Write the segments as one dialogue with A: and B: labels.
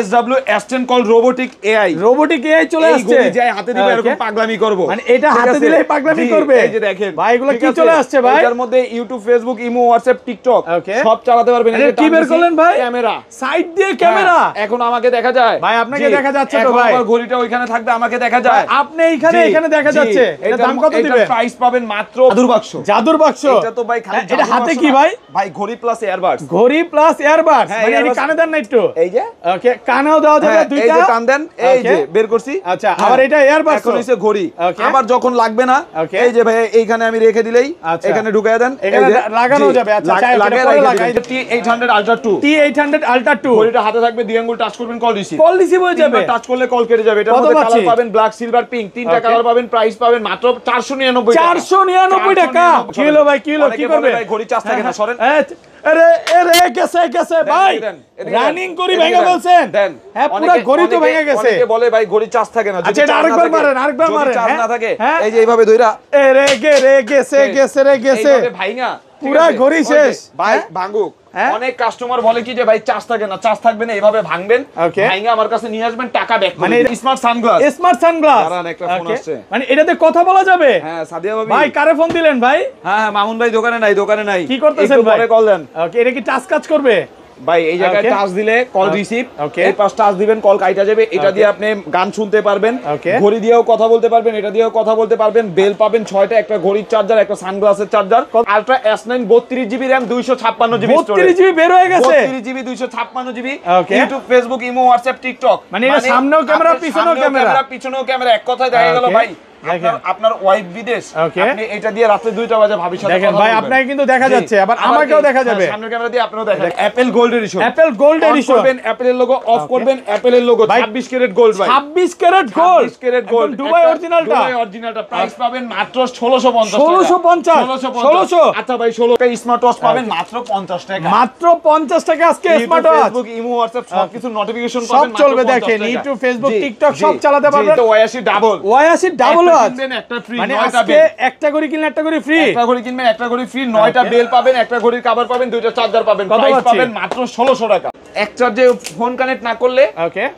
A: SW S10 call robotic AI
B: চলে আসছে।
A: এই যাই হাতে দিবে এরকম পাগলামি করব,
B: মানে এটা হাতে দিলেই পাগলামি করবে।
A: এই যে দেখেন
B: ভাই এগুলো কি চলে আসছে ভাই?
A: এটার মধ্যে YouTube, Facebook, Imo, WhatsApp, TikTok সব চালাতে পারবেন।
B: এটা কি বের করলেন ভাই?
A: ক্যামেরা,
B: সাইড দিয়ে ক্যামেরা।
A: এখন আমাকে দেখা যায়
B: ভাই, আপনাকে দেখা যাচ্ছে তো ভাই।
A: এখন আমার ঘড়িটা ওইখানে থাকবে, আমাকে দেখা যায়।
B: আপনি এখানে দেখা যাচ্ছে। এটা দাম কত দিবেন?
A: এটা প্রাইস পাবেন মাত্র
B: জাদুর বাক্স।
A: এটা তো ভাই খালি
B: এটা হাতে কি ভাই?
A: ভাই ঘড়ি প্লাস এয়ারবাডস।
B: ঘড়ি প্লাস এয়ারবাডস, মানে এটা কানে দেন না একটু?
A: এই যে
B: ওকে, কানেও দাও যাবে দুইটা।
A: এই যে টান দেন, এই যে বের করছি।
B: আচ্ছা, আবার এটা এয়ারবাডস।
A: এখন হইছে ঘড়ি। আবার যখন লাগবে না, এই যে ভাই এইখানে আমি রেখে দিলেই এখানে ঢুকায় দেন,
B: এখানে লাগানো যাবে। আচ্ছা, চাই পরে লাগাই।
A: T800 Ultra 2,
B: T800 Ultra 2
A: ঘড়িটা হাতে থাকবে, দুই আঙ্গুল টাচ করবেন, কল রিসিভ
B: হয়ে যাবে।
A: টাচ করলে কল কেটে যাবে। এটার মধ্যে কালার পাবেন ব্ল্যাক, সিলভার, পিঙ্ক, তিনটা কালার পাবেন। প্রাইস পাবেন মাত্র 499
B: টাকা। কিলো ভাই, কিলো কি করবে
A: ভাই? ঘড়ি চার্জ থাকে না, সরেন।
B: আরে গেছে ভাই, রানিং করি ভেঙে বলছেন। হ্যাঁ, পুরো ঘড়ি তো ভেঙে গেছে।
A: অনেকে বলে ভাই ঘড়ি চার্জ থাকে না।
B: আচ্ছা, এটা আরেকবার মারেন।
A: যদি চার্জ না থাকে, এই যে এইভাবে ধইরা
B: গেছে
A: এইভাবে ভাইঙা
B: পুরো ঘড়ি শেষ
A: ভাই, ভাঙুক। অনেক কাস্টমার বলে কি যে ভাই চার্জ থাকে না, চার্জ থাকবে না, এইভাবে ভাঙবেন, ভাইঙা আমার কাছে নিয়ে আসবেন, টাকা ব্যাক করে দিবেন। স্মার্ট সানগ্লাস
B: দাঁড়ান, একটা ফোন আসছে। মানে এটাতে কথা বলা যাবে?
A: হ্যাঁ সাদিয়া ভাবি।
B: ভাই কারে ফোন দিলেন ভাই?
A: হ্যাঁ মামুন ভাই দোকানে নাই।
B: কি করতেছেন ভাই?
A: পরে কল দেন।
B: ওকে, এটা কি টাচ কাজ করবে?
A: ভাই এই জায়গায় টাচ দিলে কল রিসিভ, এই পাশ টাচ দিবেন, কল কাইটা যাবে। এটা দিয়ে আপনি গান শুনতে পারবেন, ঘড়ি দিয়েও কথা বলতে পারবেন, এটা দিয়েও কথা বলতে পারবেন। বেল পাবেন 6টা, একটা ঘড়ির চার্জার, একটা সানগ্লাসের charger. Ultra S9 32GB RAM 256GB storage.
B: 32GB বের হয়ে গেছে।
A: 32GB 256GB। YouTube, Facebook, Imo, WhatsApp, TikTok.
B: মানে এটা সামনেও ক্যামেরা, পিছনেও ক্যামেরা।
A: এক কথায় দেখা গেল ভাই আপনার ওয়াইফ বিদেশ, আপনি এটা দিয়ে রাতে 2টা বাজে ভাবির সাথে কথা বলবেন।
B: ভাই আপনাকে কিন্তু দেখা যাচ্ছে, আবার আমাকেও দেখা যাবে।
A: সামনের ক্যামেরা দিয়ে আপনারও দেখা যাবে। অ্যাপল গোল্ড এডিশন,
B: করবেন,
A: অ্যাপলের লোগো অফ করবেন, অ্যাপলের লোগো 26 ক্যারেট গোল্ড ভাই।
B: 26 ক্যারেট গোল্ড, দুবাই অরিজিনালটা।
A: প্রাইস পাবেন মাত্র 1650। আচ্ছা ভাই 16 টা স্মার্ট ওয়াচ পাবেন মাত্র 50 টাকা।
B: মাত্র 50 টাকা আজকে smart watch.
A: Facebook, Imo, WhatsApp সবকিছু নোটিফিকেশন পাবেন মাত্র 50 টাকা।
B: সব চলবে, দেখেন ইউটিউব, ফেসবুক, টিকটক সব চালাতে পারবেন।
A: এটা 82 ডাবল একটা ফ্রি,
B: মানে আজকে একটা ঘড়ি কিনলে একটা ঘড়ি ফ্রি।
A: একটা ঘড়ি কিনবেন, একটা ঘড়ি ফ্রি, 9টা বেল পাবেন, একটা ঘড়ির কভার পাবেন, 2টা চার্জার পাবেন। প্রাইস পাবেন মাত্র 1600 টাকা। এক চার্জে ফোন কানেক্ট না করলে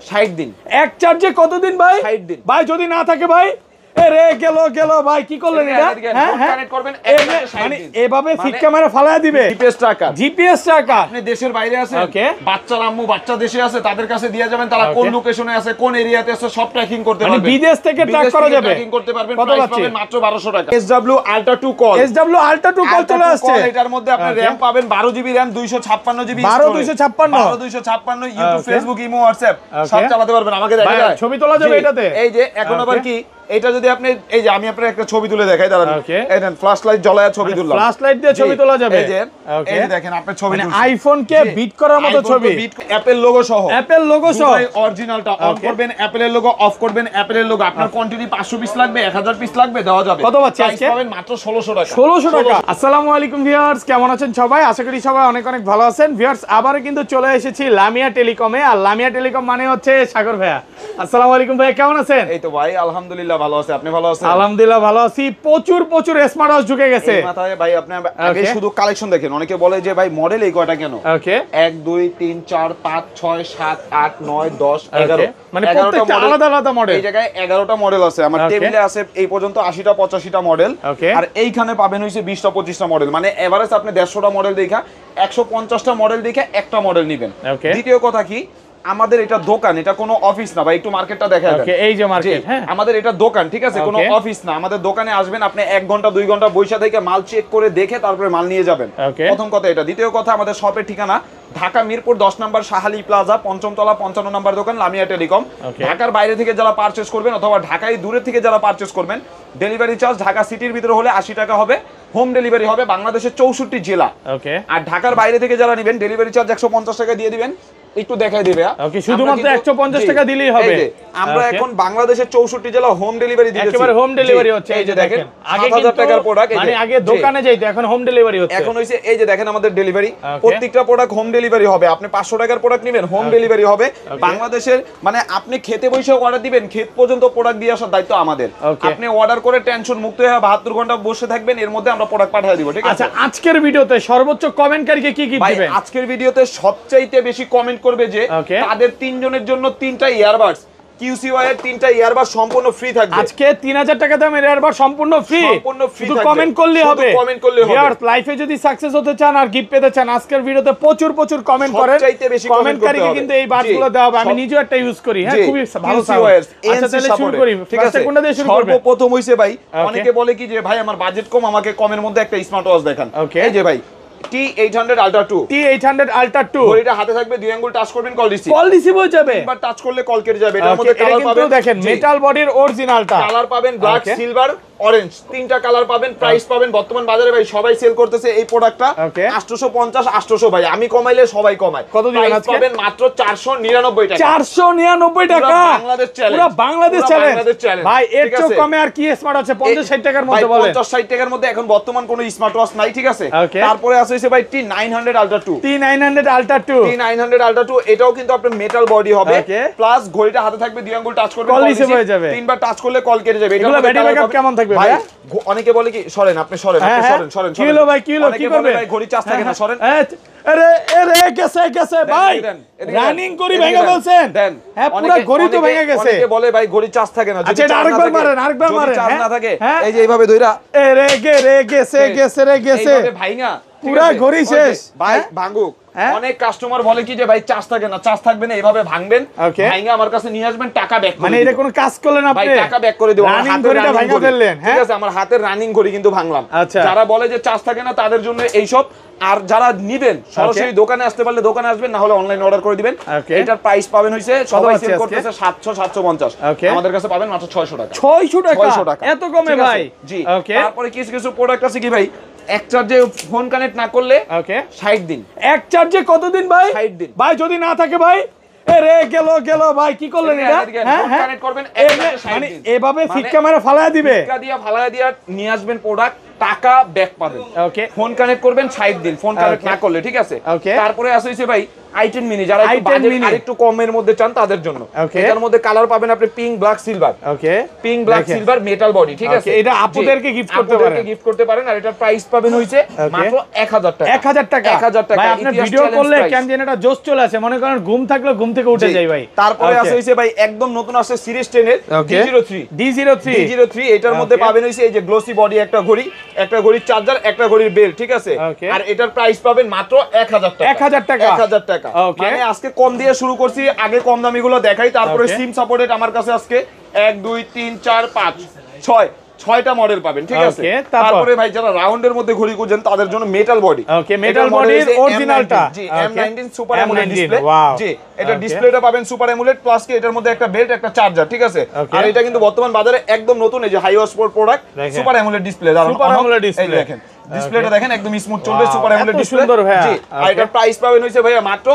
A: 60 দিন। এক চার্জে কতদিন ভাই? 60 দিন। ভাই যদি না থাকে ভাই, গেল ভাই, কি করলেন এটা? কানেক্ট করবেন,
B: মানে এভাবে ফিক ক্যামেরা ফালায়া দিবে। GPS tracker. আপনি
A: দেশের বাইরে আছেন, বাচ্চার আম্মু বাচ্চা দেশে আছে, তাদের কাছে দিয়ে যাবেন, তারা কোন লোকেশনে আছে, কোন এরিয়াতে আছে, সব ট্র্যাকিং করতে পারবেন।
B: মানে বিদেশ থেকে ট্র্যাক করা যাবে,
A: ট্র্যাকিং করতে পারবেন। প্রাইস পাবেন মাত্র 1200 টাকা। SW Ultra 2 কল,
B: চলে আসছে।
A: এটার মধ্যে আপনি র‍্যাম পাবেন 12GB RAM, 256GB 256 YouTube, Facebook, Imo, WhatsApp সব চালাতে পারবেন। আমাকে দেখা যায়,
B: ছবি তোলা যাবে এটাতে।
A: এই যে এখন আবার কি, এটা যদি আপনি, এই যে আমি আপনার একটা ছবি তুলে দেখাই, দাঁড়ান, এই দেন ফ্ল্যাশ লাইট জ্বলায় ছবি তুললাম।
B: ফ্ল্যাশ লাইট দিয়ে ছবি তোলা যাবে।
A: এই যে দেখেন আপনি ছবি তুলছেন,
B: আইফোন কে বিট করার মতো ছবি।
A: অ্যাপল লোগো সহ,
B: দুবাই
A: অরিজিনালটা অন করবেন, অ্যাপলের লোগো অফ করবেন, অ্যাপলের লোগো। আপনার কোয়ান্টিটি 500 পিস লাগবে, 1000 পিস লাগবে, দেওয়া যাবে।
B: কত পাচ্ছেন আজকে?
A: পাবেন মাত্র 1600 টাকা।
B: 1600 টাকা। আসসালামু আলাইকুম ভিউয়ার্স, কেমন আছেন সবাই? আশা করি সবাই অনেক ভালো আছেন। ভিউয়ার্স, আবারো কিন্তু চলে এসেছি লামিয়া টেলিকমে। আর লামিয়া টেলিকম মানে হচ্ছে সাগর ভাইয়া। আসসালামু আলাইকুম ভাইয়া, কেমন আছেন?
A: এই তো ভাই আলহামদুলিল্লাহ ভালো আছে, আপনি ভালো আছেন?
B: আলহামদুলিল্লাহ ভালো আছি। প্রচুর স্মার্ট ওয়াচ ঢুকে গেছে
A: মাথায় ভাই। আপনি আগে শুধু কালেকশন দেখেন, অনেকে বলে যে ভাই মডেল এই কয়টা কেন? 1 2 3 4 5 6 7 8 9 10 11,
B: মানে প্রত্যেকটা আলাদা মডেল।
A: এই জায়গায় 11টা মডেল আছে। আমার টেবিলে আছে এই পর্যন্ত 80টা 85টা মডেল, আর এইখানে পাবেন হইছে 20টা 25টা মডেল। মানে এভারেজ আপনি 150টা মডেল দেখা 150টা মডেল দেখে একটা মডেল নেবেন। দ্বিতীয় কথা কি, আমাদের এটা দোকান, এটা কোনো অফিস না ভাই। একটু মার্কেটটা দেখা যাবে।
B: এই যে মার্কেট, হ্যাঁ
A: আমাদের এটা দোকান, ঠিক আছে, কোনো অফিস না। আমাদের দোকানে আসবেন, আপনি 1 ঘন্টা 2 ঘন্টা বৈশা থেকে মাল চেক করে দেখে তারপরে মাল নিয়ে যাবেন। প্রথম কথা এটা। দ্বিতীয় কথা, আমাদের শপের ঠিকানা ঢাকা মিরপুর 10 নম্বর শাহালি প্লাজা, 5ম তলা 55 নম্বর দোকান, লামিয়া টেলিকম। ঢাকার বাইরে থেকে যারা পারচেজ করবেন অথবা ঢাকায় দূরে থেকে যারা পারচেজ করবেন, ডেলিভারি চার্জ ঢাকা সিটির ভিতরে হলে 80 টাকা হবে, হোম ডেলিভারি হবে বাংলাদেশের 64 জেলা। আর ঢাকার বাইরে থেকে যারা নেবেন, ডেলিভারি চার্জ 150 টাকা দিয়ে দিবেন। একটু দেখাই দিবে,
B: ওকে, শুধুমাত্র 150 টাকা দিলেই হবে।
A: আমরা এখন বাংলাদেশের 64 জেলা হোম ডেলিভারি দিচ্ছি,
B: একেবারে হোম ডেলিভারি হচ্ছে।
A: এই যে দেখেন, আগে 7000 টাকার প্রোডাক্ট,
B: মানে আগে দোকানে যাইতো, এখন হোম ডেলিভারি হচ্ছে।
A: এখন হইছে এই যে দেখেন আমাদের ডেলিভারি, প্রত্যেকটা প্রোডাক্ট হোম ডেলিভারি হবে। আপনি 500 টাকার প্রোডাক্ট নেবেন, হোম ডেলিভারি হবে বাংলাদেশের। মানে আপনি খেতে বসে অর্ডার দিবেন, খেত পর্যন্ত প্রোডাক্ট দিয়ে আসার দায়িত্ব আমাদের। আপনি অর্ডার করে টেনশন মুক্ত হয়ে 72 ঘন্টা বসে থাকবেন, এর মধ্যে আমরা প্রোডাক্ট পাঠিয়ে দিব, ঠিক আছে?
B: আচ্ছা, আজকের ভিডিওতে সর্বোচ্চ কমেন্টকারীকে কি দিবেন?
A: আজকের ভিডিওতে সবচাইতে বেশি কমেন্ট করবে যে তাদের 3 জনের জন্য 3টা ইয়ারবাডস QCY এর 3টা ইয়ারবাড সম্পূর্ণ ফ্রি থাকবে।
B: আজকে 3000 টাকা দামের ইয়ারবাড সম্পূর্ণ ফ্রি,
A: শুধু
B: কমেন্ট করলে হবে,
A: কমেন্ট করলে হবে।
B: ভিউয়ার্স লাইফে যদি সাকসেস হতে চান আর গিফট পেতে চান আজকের ভিডিওতে প্রচুর কমেন্ট করেন, কমেন্টকারীকে কিন্তু এই বাডসগুলো দেওয়া হবে। আমি নিজেও একটা ইউজ করি, হ্যাঁ খুবই ভালো সাউন্ড। আচ্ছা তাহলে শুরু করি, ঠিক আছে কোনটা দিয়ে শুরু করব?
A: সর্বপ্রথম হইছে ভাই, অনেকে বলে কি যে ভাই আমার বাজেট কম, আমাকে কমের মধ্যে একটা স্মার্ট ওয়াচ দেখান। এই যে ভাই T800 Ultra 2,
B: T800 Ultra 2
A: ঘড়িটা হাতে থাকবে, দুই আঙ্গুল টাচ করবেন, কল রিসিভ
B: হয়ে যাবে।
A: একবার টাচ করলে কল কেটে যাবে। এটার মধ্যে কালার পাবেন,
B: দেখেন মেটাল বডির অরিজিনালটা
A: কালার পাবেন ব্ল্যাক, সিলভার, অরেঞ্জ, 3টা কালার পাবেন। প্রাইস পাবেন বর্তমান বাজারে ভাই সবাই সেল করতেছে এই প্রোডাক্টটা 850 800 ভাই, আমি কমাইলে সবাই কমায়।
B: কত দিবেন আজকে?
A: পাবেন মাত্র 499 টাকা।
B: 499 টাকা,
A: বাংলাদেশ চ্যালেঞ্জ,
B: পুরো বাংলাদেশ চ্যালেঞ্জ ভাই। এর চেয়ে কমে আর কি স্মার্ট আছে? 50 60 টাকার মধ্যে বলেন।
A: 50 60 টাকার মধ্যে এখন বর্তমান কোনো স্মার্ট ওয়াচ নাই, ঠিক আছে। তারপরে আছে ভাই T900 Ultra 2,
B: T900 Ultra 2,
A: T900 Ultra 2, এটাও কিন্তু আপনার মেটাল বডি হবে, প্লাস ঘড়িটা হাতে থাকবে, দুই আঙ্গুল টাচ করবে,
B: কল রিসিভ হয়ে যাবে।
A: তিনবার টাচ করলে কল কেটে যাবে।
B: এগুলো ব্যাটারি ব্যাকআপ কেমন থাকবে ভাই?
A: অনেকে বলে কি সরেন, আপনি সরেন, সরেন।
B: কি হলো ভাই, কি হলো, কি করবে
A: ভাই? ঘড়ি চার্জ থাকে না, সরেন।
B: আরে গেছে ভাই, রানিং করি ভেঙে বলছেন। হ্যাঁ পুরো ঘড়ি তো ভেঙে গেছে।
A: অনেকে বলে ভাই ঘড়ি চার্জ থাকে না,
B: আচ্ছা আরেকবার মারেন,
A: যদি চার্জ না থাকে এই যে এইভাবে ধইরা
B: গেছে
A: এইভাবে ভাইঙা
B: পুরো ঘড়ি শেষ
A: ভাই, ভাঙুক। অনেক কাস্টমার বলে কি যে ভাই চার্জ থাকে না, চার্জ থাকবে না, এইভাবে ভাঙবেন, ভাঙা আমার কাছে নিয়ে আসবেন, টাকা ব্যাক করে।
B: মানে এটা কোনো কাজ করলেন আপনি?
A: ভাই টাকা ব্যাক করে দেব।
B: রানিং ঘড়িটা ভাঙা ফেললেন,
A: ঠিক আছে, আমার হাতের রানিং ঘড়ি কিন্তু ভাঙলাম। যারা বলে যে চার্জ থাকে না তাদের জন্য এইসব। আর যারা নিবেন সরাসরি দোকানে আসতে পারলে দোকানে আসবেন, না হলে অনলাইন অর্ডার করে দিবেন। এটার প্রাইস পাবেন হইছে সবাই সেল করতেছে 700 750, আমাদের কাছে পাবেন মাত্র 600 টাকা।
B: 600 টাকা এত কমে ভাই?
A: জি। তারপরে কিছু প্রোডাক্ট আছে কি ভাই, এক চার্জে ফোন কানেক্ট না করলে 60 দিন।
B: এক চার্জে কতদিন ভাই?
A: 60 দিন
B: ভাই যদি না থাকে ভাই, গেল ভাই, কি করলেন এটা?
A: কানেক্ট করবেন,
B: মানে এভাবে ফিক্কা মেরে ফালায়া দিবে,
A: ফিক্কা দিয়া ফালায়া দিয়া নিয়ে আসবেন প্রোডাক্ট, টাকা ব্যাক পাবেন। ফোন কানেক্ট করবেন 60 দিন, ফোন কানেক্ট না করলে, ঠিক আছে। তারপরে আছে হইছে ভাই i10 মিনি, যারা একটু বাজেট আরেকটু কমের মধ্যে চান তাদের জন্য। এটার মধ্যে কালার পাবেন আপনি pink, black, silver. Pink, black, silver, metal body, ঠিক আছে।
B: এটা আপুদেরকে গিফট করতে পারেন।
A: আর এটার প্রাইস পাবেন হইছে মাত্র 1000 টাকা।
B: 1000 টাকা,
A: 1000 টাকা।
B: ভাই আপনি ভিডিও করলে কেন যেন এটা জোশ চলে আসে, মনে করেন ঘুম থাকলে ঘুম থেকে উঠে যাই ভাই।
A: তারপরে আছে হইছে ভাই একদম নতুন আসছে সিরিজ 10 এর D03। এটার মধ্যে পাবেন হইছে এই যে গ্লোসি বডি একটা ঘড়ি, একটা ঘড়ির চার্জার, একটা ঘড়ির বেল, ঠিক আছে। আর এটার প্রাইস পাবেন মাত্র 1000 টাকা। 1000 টাকা। মানে আজকে কম দিয়ে শুরু করছি, আগে কম দামিগুলো দেখাই, তারপরে সিম সাপোর্টেড আমার কাছে আজকে 1 2 3 4 5 6টা মডেল পাবেন, ঠিক আছে। তারপরে ভাই যারা রাউন্ডের মধ্যে ঘড়ি খুঁজেন তাদের জন্য মেটাল বডি,
B: মেটাল বডির অরিজিনালটা,
A: জি M19 সুপার অ্যামোলেড ডিসপ্লে, জি এটা ডিসপ্লেটা পাবেন সুপার অ্যামোলেড, প্লাস কি এটার মধ্যে একটা বেল্ট, একটা চার্জার, ঠিক আছে। আর এটা কিন্তু বর্তমান বাজারে একদম নতুন, এই যে high sport product, super AMOLED display. Super AMOLED display দেখেন, ডিসপ্লেটা দেখেন একদম স্মুথ চলবে, সুপার অ্যামোলেড ডিসপ্লে, জি। আর এটার প্রাইস পাবেন হইছে ভাইয়া মাত্র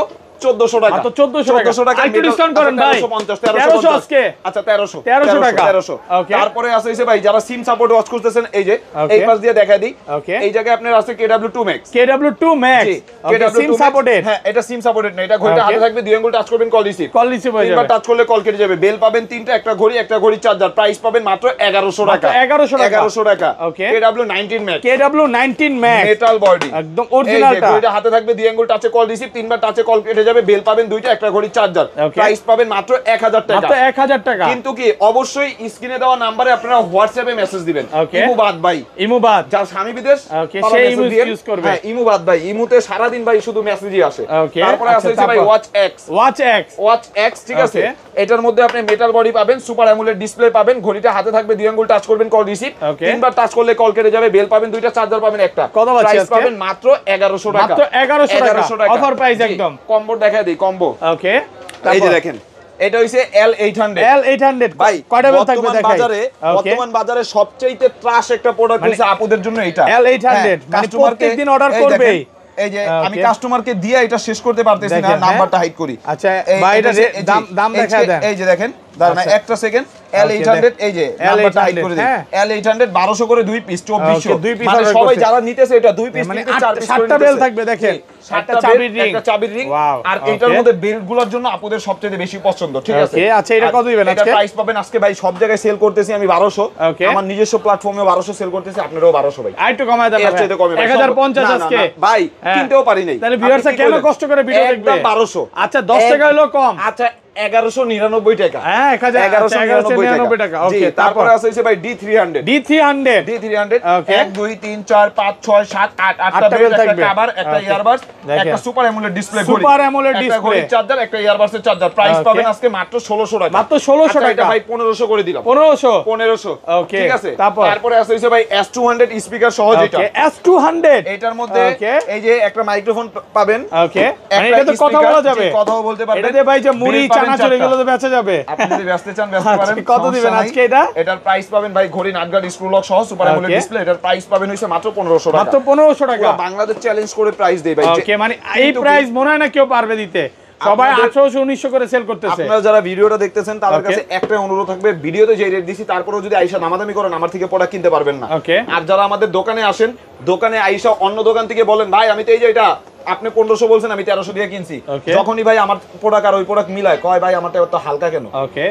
A: 1400 টাকা।
B: 1400 টাকা একটু ডিসকাউন্ট করেন ভাই। 1300 আজকে।
A: আচ্ছা 1300
B: টাকা।
A: 1300। তারপরে আছে হইছে ভাই যারা সিম সাপোর্ট ওয়াচ করতেছেন, এই যে এই পাশ দিয়ে দেখাই দিই, এই জায়গায় আপনার আছে KW2 Max।
B: KW2 Max SIM supported.
A: হ্যাঁ এটা সিম সাপোর্টেড না, এটা ঘড়িটা হাতে থাকবে, দুই আঙ্গুল টাচ করবেন, কল রিসিভ হয়ে যাবে। তিনবার টাচ করলে কল কেটে যাবে। বেল পাবেন 3টা, একটা ঘড়ি, একটা ঘড়ির চার্জার। প্রাইস পাবেন মাত্র 1100 টাকা। 1100 টাকা। KW19 Max মেটাল বডি একদম অরিজিনালটা। ঘড়িটা হাতে থাকবে, দুই আঙ্গুল টাচে কল রিসিভ, তিনবার টাচে কল কেটে যাবে। বেল পাবেন 2টা, একটা ঘড়ির চার্জার। প্রাইস পাবেন মাত্র 1000 টাকা।
B: মাত্র 1000 টাকা।
A: কিন্তু কি অবশ্যই স্ক্রিনে দেওয়া নম্বরে আপনারা হোয়াটসঅ্যাপে মেসেজ দিবেন। ইমুবাদ ভাই,
B: ইমুবাদ
A: যার স্বামী বিদেশ
B: সেই ইউজ করবে।
A: হ্যাঁ ইমুবাদ ভাই, ইমুতে সারা দিন ভাই শুধু মেসেজই আসে। তারপরে আছে ভাই ওয়াচ এক্স, ঠিক আছে। এটার মধ্যে আপনি মেটাল বডি পাবেন, সুপার অ্যামোলেড ডিসপ্লে পাবেন, ঘড়িটা হাতে থাকবে, দুই আঙ্গুল টাচ করবেন, কল রিসিভ, তিনবার টাচ করলে কল কেটে যাবে। বেল পাবেন 2টা, চার্জার পাবেন একটা। প্রাইস পাবেন মাত্র 1100 টাকা।
B: মাত্র 1100 টাকা অফার প্রাইস একদম।
A: কম্বো দেখাই দেই, কম্বো। ওকে এই যে দেখেন, এটা হইছে L800
B: ভাই কয়টা বেল থাকবে দেখাই।
A: বর্তমান বাজারে সবচেয়ে ট্রাশ একটা প্রোডাক্ট হইছে আপুদের জন্য এটা
B: L800, মানে প্রত্যেকদিন অর্ডার করবে।
A: এই যে আমি কাস্টমারকে দিয়ে এটা শেষ করতে পারতেছি না, নাম্বারটা হাইড করি।
B: আচ্ছা ভাই এটা দাম দেখায় দেন।
A: এই যে দেখেন, দাঁড়ান একটা সেকেন্ড, L800, এই যে নাম্বারটা হাইড করে দিই। L800 1200 করে 2 পিস, 2400। মানে সবাই যারা নিতেছে এটা 2 পিস,
B: মানে
A: 4 পিস,
B: 7টা বেল থাকবে দেখেন। একটা চাবির রিং,
A: একটা চাবির রিং, আর এটার মধ্যে বেল্টগুলোর জন্য আপুদের সবচেয়ে বেশি পছন্দ, ঠিক আছে?
B: ওকে, আচ্ছা এটা কত দিবেন আজকে?
A: এটা প্রাইস পাবেন আজকে ভাই সব জায়গায় সেল করতেছি আমি 1200, আমার নিজস্ব প্ল্যাটফর্মে 1200 সেল করতেছি, আপনারাও 1200 ভাই।
B: আর একটু কমায় দেন,
A: 1050 আজকে ভাই, কিনতেও পারি নাই।
B: তাহলে ভিউয়ার্সরা কেন কষ্ট করে ভিডিও দেখবে?
A: একদম 1200।
B: আচ্ছা 10 টাকা হলো কম।
A: আচ্ছা 1199 টাকা।
B: হ্যাঁ 1199 টাকা। ওকে,
A: তারপরে আছে হচ্ছে ভাই D300 1 2 3 4 5 6 7 8 আটটা বেল্ট, একটা কভার, একটা ইয়ারবাডস, একটা সুপার অ্যামোলেড ডিসপ্লে ঘড়ি,
B: সুপার অ্যামোলেড ডিসপ্লে,
A: একটা ঘড়ির চার্জার, একটা ইয়ারবাডসের চার্জার। প্রাইস পাবেন আজকে মাত্র 1600 টাকা।
B: মাত্র 1600 টাকা।
A: এটা ভাই 1500 করে দিলাম।
B: 1500। ওকে,
A: ঠিক আছে।
B: তারপরে
A: আছে হচ্ছে ভাই S200 স্পিকার সহ যেটা।
B: ওকে, S200
A: এটার মধ্যে এই যে একটা মাইক্রোফোন পাবেন।
B: ওকে, মানে এটা তো কথা বলা যাবে,
A: কথাও বলতে পারবেন।
B: এটাতে ভাই যে মুড়ি চানাচুর এগুলো তো বেচা যাবে।
A: আপনি যদি বেচতে চান বেচতে পারেন।
B: কত দিবেন আজকে এটা?
A: এটার প্রাইস পাবেন ভাই ঘড়ি নাটগার্ড স্ক্রু লক সহ সুপার অ্যামোলেড ডিসপ্লে, এটার প্রাইস পাবেন হইছে মাত্র 1500 টাকা।
B: মাত্র 1500 টাকা।
A: পুরো বাংলাদেশ চ্যালেঞ্জ করে প্রাইস দেই ভাই।
B: ওকে, মানে এই প্রাইস মনে হয় না কেউ পারবে দিতে, সবাই 1800 1900 করে সেল করতেছে।
A: আপনারা যারা ভিডিওটা দেখতেছেন তাদের কাছে একটা অনুরোধ থাকবে, ভিডিওতে যে রেট দিছি তারপরেও যদি আইসা দামাদামি করেন আমার থেকে প্রোডাক্ট কিনতে পারবেন না। আর যারা আমাদের দোকানে আসেন, দোকানে আইসা অন্য দোকান থেকে বলেন ভাই আমি তো এই যে এটা আপনি 1500 বলছেন আমি 1300 দিয়ে কিনছি, যখনই ভাই আমার প্রোডাক্ট আর ওই প্রোডাক্ট মিলায় কয় ভাই আমারটা এত হালকা কেন?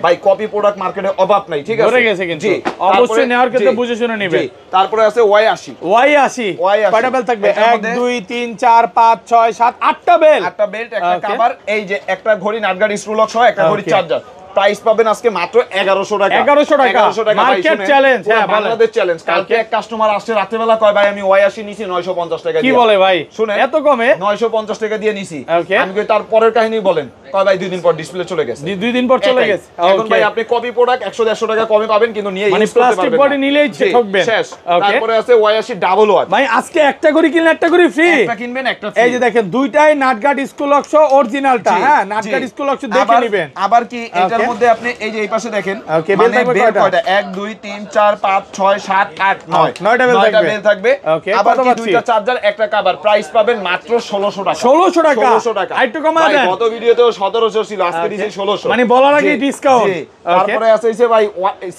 A: ভাই কপি প্রোডাক্ট মার্কেটে অভাব নাই, ঠিক আছে?
B: ধরে গেছে কিন্তু অবশ্যই নেওয়ার ক্ষেত্রে বুঝে শুনে নেবেন।
A: তারপরে আছে Y80
B: কয়টা বেল থাকবে? 1 2 3 4 5 6 7 8টা বেল,
A: একটা বেল্ট, একটা কভার, এই যে একটা ঘড়ি নাটগার্ড স্ক্রু লক সহ একটা ঘড়ি চার্জার। প্রাইস পাবেন আজকে মাত্র 1100 টাকা।
B: 1100 টাকা মার্কেট চ্যালেঞ্জ। হ্যাঁ,
A: বাংলাদেশ চ্যালেঞ্জ। কালকে এক কাস্টমার আসছে রাতে বেলা কয় ভাই আমি Y80 নিছি 950 টাকা দিয়ে।
B: কি বলে ভাই?
A: শুনে
B: এত কমে
A: 950 টাকা দিয়ে নিছি। আমি কই তার পরের কাহিনী বলেন, কয় ভাই 2 দিন পর ডিসপ্লে চলে গেছে।
B: 2 দিন পর চলে গেছে।
A: এখন ভাই আপনি কপি প্রোডাক্ট 100 150 টাকা কমে পাবেন, কিন্তু নিয়ে ইউজ করতে পারবেন।
B: প্লাস্টিক বডি নিলেই ঠকবেন।
A: শেষ। তারপরে আছে Y80 ডাবল ওয়াচ।
B: ভাই আজকে একটা করে কিনলে একটা করে ফ্রি।
A: একটা কিনবেন একটা ফ্রি।
B: এই যে দেখেন দুইটাই নাটগার্ড স্কুল লক সহ অরিজিনালটা। হ্যাঁ, নাটগার্ড স্কুল লক দেখে নেবেন।
A: আবার কি এটার মধ্যে আপনি এই যে এই পাশে দেখেন মানে বেল কয়টা? 1 2 3 4 5 6 7 8 9 9টা বেল থাকবে। আবার কি দুইটা চার্জার একটা কভার। প্রাইস পাবেন মাত্র 1600 টাকা।
B: 1600 টাকা। আইটু কমা দেন।
A: গত ভিডিওতেও 1700 ছিল, আজকে দিছি 1600,
B: মানে বলার আগে ডিসকাউন্ট।
A: তারপরে আছে হইছে ভাই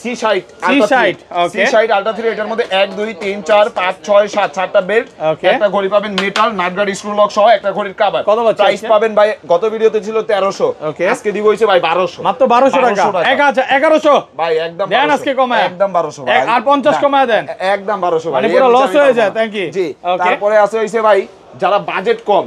A: C60 আলট্রা 3, এটার মধ্যে 1 2 3 4 5 6 7 7টা বেল্ট, একটা ঘড়ি পাবেন মেটাল নাটগার্ড স্ক্রু লক সহ একটা ঘড়ির কভার। প্রাইস পাবেন ভাই গত ভিডিওতে ছিল 1300, আজকে দিব হইছে ভাই 1200, মাত্র
B: 1200 টাকা। 1100
A: ভাই একদম
B: দেন আজকে কমায়,
A: একদম 1200 ভাই,
B: আর 50 কমায় দেন,
A: একদম 1200 ভাই,
B: মানে পুরো লস হয়ে যায়। Thank you.
A: জি, তারপরে আছে হইছে ভাই যারা বাজেট কম,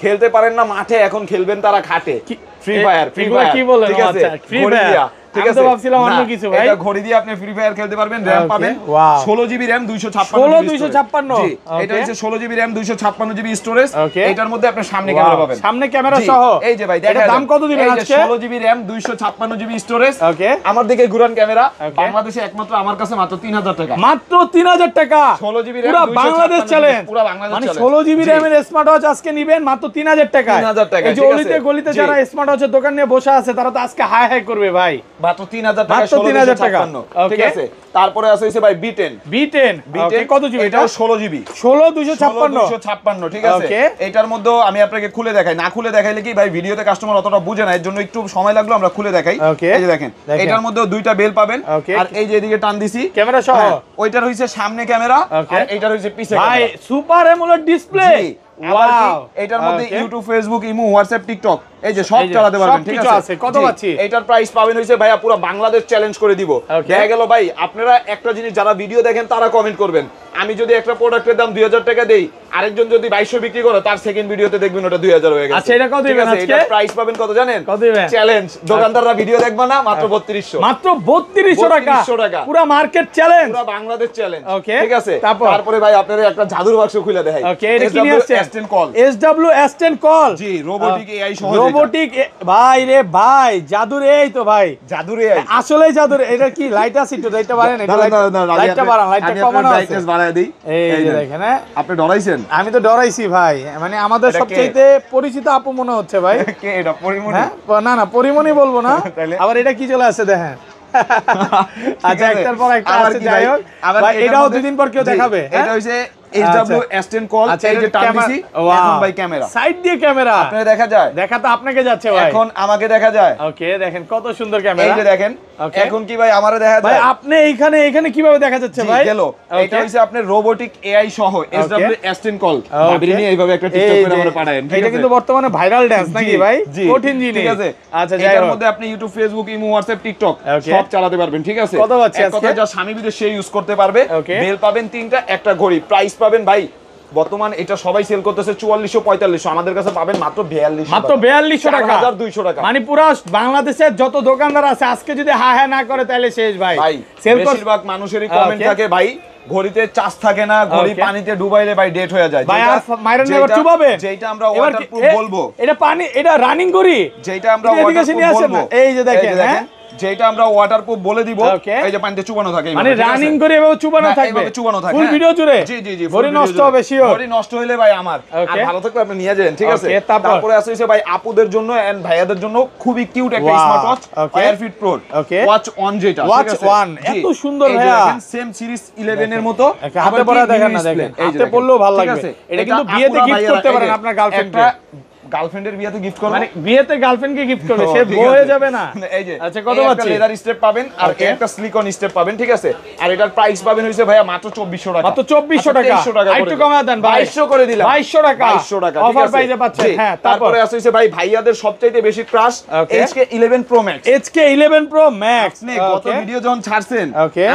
A: খেলতে পারেন না মাঠে, এখন খেলবেন তারা খাটে। ফ্রি ফায়ার
B: কি বলেন? ঠিক আছে, ফ্রি ফায়ার ঠিক আছে, ভাবছিলাম অন্য কিছু ভাই।
A: এটা ঘড়ি দিয়ে আপনি ফ্রি ফায়ার খেলতে পারবেন, RAM পাবেন 16 জিবি RAM 256 এটা হচ্ছে 16 জিবি RAM 256 জিবি স্টোরেজ। এটার মধ্যে আপনি সামনে ক্যামেরা পাবেন, সামনে ক্যামেরা সহ। এই যে ভাই দেখেন দাম কত দিবেন আজকে? 16 জিবি RAM 256 জিবি স্টোরেজ। আমার দিকে ঘুরান ক্যামেরা। বাংলাদেশে একমাত্র আমার কাছে মাত্র 3000 টাকা, মাত্র 3000 টাকা। 16 জিবি RAM পুরো বাংলাদেশ চ্যালেঞ্জ, পুরো বাংলাদেশ চ্যালেঞ্জ। মানে 16 জিবি RAM এর স্মার্ট ওয়াচ আজকে নিবেন মাত্র 3000 টাকা। 3000 টাকা। এই যে গলিতে গলিতে যারা স্মার্ট ওয়াচের দোকান নিয়ে বসে আছে তারা তো আজকে হাই হাই করবে ভাই, মাত্র 3000 টাকা। 3000 টাকা, ঠিক আছে। তারপরে আছে হইছে ভাই B10 কত জিবি? এটা 16 জিবি 16256, ঠিক আছে। এটার মধ্যে আমি আপনাকে খুলে দেখাই, না খুলে দেখাইলে কি ভাই ভিডিওতে কাস্টমার অতটা বুঝে না, এর জন্য একটু সময় লাগলো, আমরা খুলে দেখাই। এই যে দেখেন এটার মধ্যে দুইটা বেল পাবেন, আর এই যে এদিকে টান দিছি ক্যামেরা সহ, ওইটার হইছে সামনে ক্যামেরা আর এইটার হইছে পিছে ক্যামেরা। ভাই সুপার অ্যামোলেড ডিসপ্লে। ওয়াও, এটার মধ্যে YouTube, Facebook, Imo, WhatsApp, TikTok এই যে সব চালাতে পারবেন, ঠিক আছে। কত পাচ্ছি? এটার প্রাইস পাবেন হইছে ভাইয়া পুরো বাংলাদেশ চ্যালেঞ্জ করে দিব। দেখা গেল ভাই আপনারা একটা জিনিস যারা ভিডিও দেখেন তারা কমেন্ট করবেন, আমি যদি একটা প্রোডাক্টের দাম 2000 টাকা দেই, আরেকজন যদি 2200 বিক্রি করে, তার সেকেন্ড ভিডিওতে দেখবেন ওটা 2000 হয়ে গেছে। আচ্ছা, এটা কত দিবেন আজকে? এটা প্রাইস পাবেন কত জানেন? কত দিবেন? চ্যালেঞ্জ, দোকানদাররা ভিডিও দেখবে না, মাত্র 3200, মাত্র 3200 টাকা, পুরো মার্কেট চ্যালেঞ্জ, পুরো বাংলাদেশ চ্যালেঞ্জ, ঠিক আছে। তারপরে ভাই আপনাদের একটা জাদুর বাক্স খুলে দেখাই। ওকে, এটা কি নিয়ে আসছে? S10 call, SW S10 call, জি, রোবোটিক AI সহ, রোবোটিক ভাই রে ভাই, জাদুর এই তো ভাই, জাদুর এই আসলে জাদুর। এটা কি লাইট আছে? একটু লাইটটা বাড়ান, এটা লাইটটা বাড়ান, লাইটটা কমানো আছে, ব্রাইটনেস বাড়ায় দেই। এই যে দেখেন, আপনি ডরাইছেন? আমি তো ডরাইছি ভাই, মানে আমাদের সবচেয়ে পরিচিত আপু মনে হচ্ছে ভাই। কে এটা? পরিমণি? না না, পরিমণি বলবো না, আবার এটা কি চলে আসছে দেখেন। আচ্ছা, একটার পর একটা আছে, যাই হোক। আবার এটাও 2 দিন পর কেউ দেখাবে। এটা হইছে SW S10 কল, এই যে টান দিছি, এখন ভাই ক্যামেরা
B: সাইড দিয়ে ক্যামেরা
A: আপনাকে দেখা যায়,
B: দেখা তো আপনাকে যাচ্ছে ভাই,
A: এখন আমাকে দেখা যায়।
B: ওকে দেখেন কত সুন্দর ক্যামেরা,
A: এই যে দেখেন এখন কি ভাই আমারে দেখা যায়
B: ভাই আপনি এখানে কিভাবে দেখা যাচ্ছে ভাই?
A: গেল এটা হইছে আপনার রোবোটিক AI সহ SW S10 কল, ভাবিনি নিয়ে এইভাবে একটা টিকটক করে আমরা পাঠায়েন।
B: এটা কিন্তু বর্তমানে ভাইরাল ডান্স নাকি ভাই, কঠিন জিনিস,
A: ঠিক আছে।
B: আচ্ছা
A: এর মধ্যে আপনি YouTube, Facebook, Imo, WhatsApp, TikTok সব চালাতে পারবেন, ঠিক আছে।
B: কত পাচ্ছি আজকে?
A: কথা যা স্বামী বিদেশ সে ইউজ করতে পারবে। বেল পাবেন 3টা, একটা ঘড়ি, প্রাইস পাবেন ভাই বর্তমান এটা সবাই সেল করতেছে 4400 আমাদের কাছে পাবেন মাত্র 4200,
B: মাত্র 4200 টাকা,
A: 4200 টাকা।
B: মানে পুরো বাংলাদেশের যত দোকানদার আছে আজকে যদি হ্যাঁ না করে তাহলে শেষ ভাই।
A: সেল বেশিরভাগ মানুষেরই কমেন্ট থাকে ভাই ঘড়িতে চার্জ থাকে না, ঘড়ি পানিতে ডুবাইলে ভাই ডেট হয়ে যায়,
B: ভাই আর মাইরন নেভার চুবাবে,
A: যেটা আমরা ওয়াটারপ্রুফ বলবো,
B: এটা পানি, এটা রানিং ঘড়ি,
A: যেটা আমরা ওয়াটারপ্রুফ বলবো,
B: এই যে দেখেন হ্যাঁ
A: যেটা আমরা ওয়াটারপ্রুফ বলে দিব, এই যে পানিতে চুবানো থাকে,
B: মানে রানিং করে এভাবে চুবানো থাকবে,
A: এভাবে চুবানো থাকে
B: ফুল ভিডিও জুড়ে।
A: জি জি জি,
B: ঘড়ি নষ্ট হবে শিওর,
A: ঘড়ি নষ্ট হইলে ভাই আমার আর ভালো থাকলে আপনি নিয়ে যান, ঠিক আছে। তারপরে আছে ভাই আপুদের জন্য এন্ড ভাইয়াদের জন্য খুবই কিউট একটা smart watch Airfit pro watch on, যেটা
B: ওয়াচ অন এত সুন্দর ভাইয়া,
A: সেম সিরিজ 11 এর মতো
B: হাতে পরা দেখেন না, দেখেন হাতে পড়লেও ভালো লাগবে। এটা কিন্তু বিয়েতে গিফট করতে পারেন আপনার গার্লফ্রেন্ডকে,
A: গার্লফ্রেন্ডের বিয়েতে গিফট করবে,
B: মানে বিয়েতে গার্লফ্রেন্ডকে গিফট করবে, সে বউ হয়ে যাবে না।
A: এই যে
B: আচ্ছা কত পাচ্ছি?
A: লেদার স্টেপ পাবেন আর একটা সিলিকন স্টেপ পাবেন, ঠিক আছে। আর এটার প্রাইস পাবেন হইছে ভাইয়া মাত্র 2400 টাকা,
B: মাত্র 2400 টাকা, একটু কমায় দেন ভাই,
A: 2200 করে দিলাম,
B: 2200 টাকা,
A: 2200 টাকা
B: অফার প্রাইসে পাচ্ছেন। হ্যাঁ
A: তারপরে আছে হইছে ভাই ভাইয়াদের সবচাইতে বেশি crush HK11 Pro Max,
B: HK11 Pro Max।
A: আপনি গত ভিডিও যখন ছাড়ছেন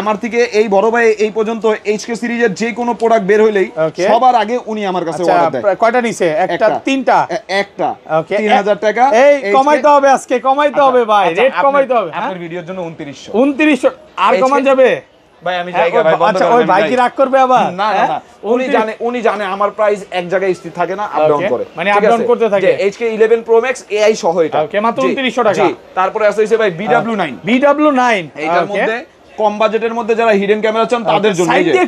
A: আমার থেকে এই বড় ভাই এই পর্যন্ত HK সিরিজের যে কোনো প্রোডাক্ট বের হইলেই সবার আগে উনি আমার কাছে অর্ডার দেয়।
B: কয়টা নিছে? একটা, তিনটা,
A: একটা,
B: ওকে
A: 3000 টাকা।
B: এই কমাইতে হবে আজকে, কমাইতে হবে ভাই, রেট কমাইতে হবে।
A: আপনার ভিডিওর জন্য 2900,
B: 2900 আর কমান যাবে
A: ভাই? আমি জায়গা ভাই বন্ধ
B: আচ্ছা
A: করেন,
B: ওই ভাই কি রাগ করবে আবার?
A: না না না, উনি জানে আমার প্রাইস এক জায়গায় স্থির থাকে না, আপ ডাউন করে,
B: মানে আপ ডাউন করতে থাকে।
A: HK11 Pro Max AI সহ এটা,
B: ওকে মাত্র 2900 টাকা।
A: জি তারপরে আছে হইছে ভাই BW9, এটার মধ্যে কম বাজেটের মধ্যে যারা হিডেন ক্যামেরা চান তাদের জন্য,
B: সাইড দিয়ে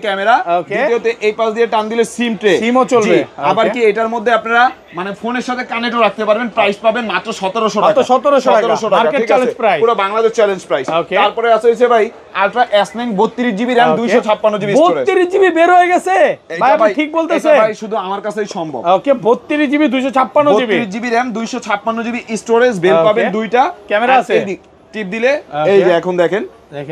B: ক্যামেরা,
A: দ্বিতীয়তে এই পাশ দিয়ে টান দিলে সিম ট্রে,
B: সিমও চলবে।
A: আবার কি এটার মধ্যে আপনারা মানে ফোনের সাথে কানেক্টও রাখতে পারবেন, প্রাইস পাবেন মাত্র 1700 টাকা,
B: 1700 টাকা মার্কেট চ্যালেঞ্জ প্রাইস,
A: পুরো বাংলাদেশ চ্যালেঞ্জ প্রাইস। তারপরে আছে হইছে ভাই ultra S9 32GB RAM 256GB storage,
B: 32GB বের হয়ে গেছে ভাই, আপনি ঠিক বলতেছেন
A: ভাই, শুধু আমার কাছেই সম্ভব।
B: ওকে 32GB 256GB,
A: 32GB RAM 256GB storage, bell পাবেন দুইটা,
B: ক্যামেরা আছে,
A: টিপ দিলে এই যে এখন দেখেন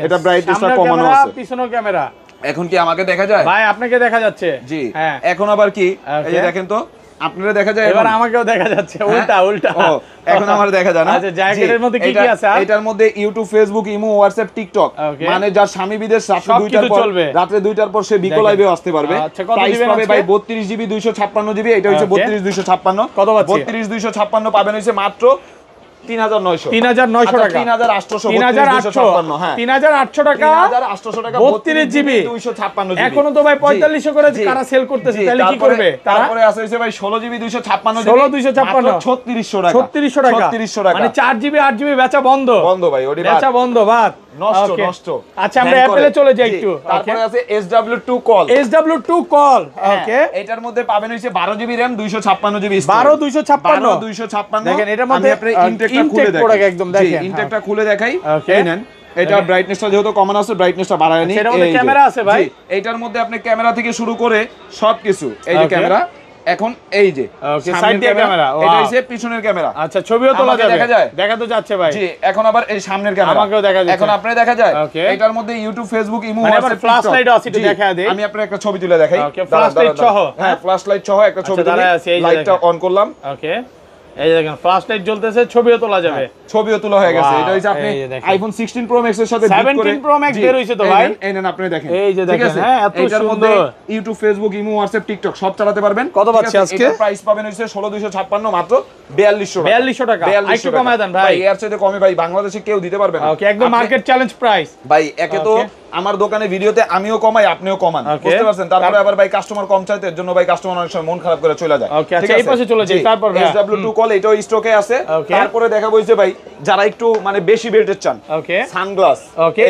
A: এটা ব্রাইটনেসটা কমানো আছে,
B: পিছনের ক্যামেরা।
A: এখন কি আমাকে দেখা যায়
B: ভাই? আপনাকে দেখা যাচ্ছে,
A: জি হ্যাঁ। এখন আবার কি এই যে দেখেন তো আপনারা দেখা যায়,
B: এবার আমাকেও দেখা যাচ্ছে, উল্টা উল্টা।
A: এখন আমার দেখা যায় না।
B: আচ্ছা জ্যাকেটের মধ্যে কি কি আছে?
A: এটার মধ্যে YouTube, Facebook, Imo, WhatsApp, TikTok, মানে যার স্বামী বিদেশ রাতে 2টার পর সে বিকো লাইভে আসতে পারবে। প্রাইস পাবে ভাই 32GB 256GB, এটা হচ্ছে 32256।
B: কত পাচ্ছি?
A: 32256 পাবেন হইছে মাত্র 3900,
B: 3900 টাকা,
A: 3800,
B: 3800 টাকা,
A: 3800 টাকা 32GB 256GB।
B: এখনো তো ভাই 4500 করে কারা সেল করতেছে, তাহলে কি করবে?
A: তারপরে আছে হইছে ভাই 16GB 256GB,
B: 3600 টাকা, 3600 টাকা, মানে 4GB 8GB বেচা বন্ধ ভাই, ওডি বেচা বন্ধ, বাদ নষ্ট। আচ্ছা আমরা অ্যাপলে চলে যাই একটু।
A: তারপরে আছে SW2 কল,
B: ওকে
A: এটার মধ্যে পাবেন হইছে 12GB RAM 256GB,
B: 256 দেখেন এটার মধ্যে
A: আপনি ইনটেকটা খুলে দেখেন,
B: একদম দেখেন,
A: ইনটেকটা খুলে দেখাই, এই নেন। এটা ব্রাইটনেসটা যেহেতু কমানো আছে, ব্রাইটনেসটা বাড়ায় নি।
B: এটার মধ্যে ক্যামেরা আছে ভাই,
A: এটার মধ্যে আপনি ক্যামেরা থেকে শুরু করে সবকিছু, এই যে ক্যামেরা, এখন এই যে
B: সাইড দিয়ে ক্যামেরা,
A: এটা হইছে পিছনের ক্যামেরা।
B: আচ্ছা ছবিও তোলা যাবে, দেখা তো যাচ্ছে ভাই।
A: জি এখন আবার এই সামনের ক্যামেরা
B: আমাকেও দেখা যাচ্ছে,
A: এখন আপনি দেখা যায়। এটার মধ্যে YouTube, Facebook, Imo,
B: WhatsApp, flash light আছে, একটু দেখা দেই।
A: আমি আপনাকে একটা ছবি তুলে দেখাই,
B: ফ্ল্যাশ লাইট সহ।
A: হ্যাঁ ফ্ল্যাশ লাইট সহ একটা ছবি তুলে, লাইটটা অন করলাম,
B: ওকে এই দেখেন ফ্ল্যাশ লাইট জ্বলতেছে, ছবিও তোলা যাবে,
A: ছবিও তোলা হয়ে গেছে। এটা হইছে আপনি আইফোন 16 Pro Max এর সাথে বিট করে
B: 17 Pro Max বের হইছে তো ভাই,
A: এই নেন আপনি দেখেন,
B: এই যে দেখেন, হ্যাঁ এত সুন্দর।
A: YouTube, Facebook, Imo, WhatsApp, TikTok সব চালাতে পারবেন।
B: কত পাচ্ছি আজকে?
A: এর প্রাইস পাবেন হইছে 16256, মাত্র 4200
B: টাকা। একটু কমায় দেন ভাই,
A: এর চাইতে কমে ভাই বাংলাদেশে কেউ দিতে পারবে না।
B: ওকে একদম মার্কেট চ্যালেঞ্জ প্রাইস
A: ভাই। একে তো আমার দোকানে ভিডিওতে আমিও কমাই, আপনিও কমান, বুঝতে পারছেন। তারপরে আবার ভাই কাস্টমার কম চাইতে, এর জন্য ভাই কাস্টমার অনেক সময় মন খারাপ করে চলে যায়।
B: ওকে আচ্ছা এই পাশে চলে যাই। তারপর
A: SW2 কল এটাও স্টকে আছে। তারপরে দেখা বইছে ভাই যারা একটু মানে বেশি বেল্টের চান,
B: ওকে
A: সানগ্লাস,
B: ওকে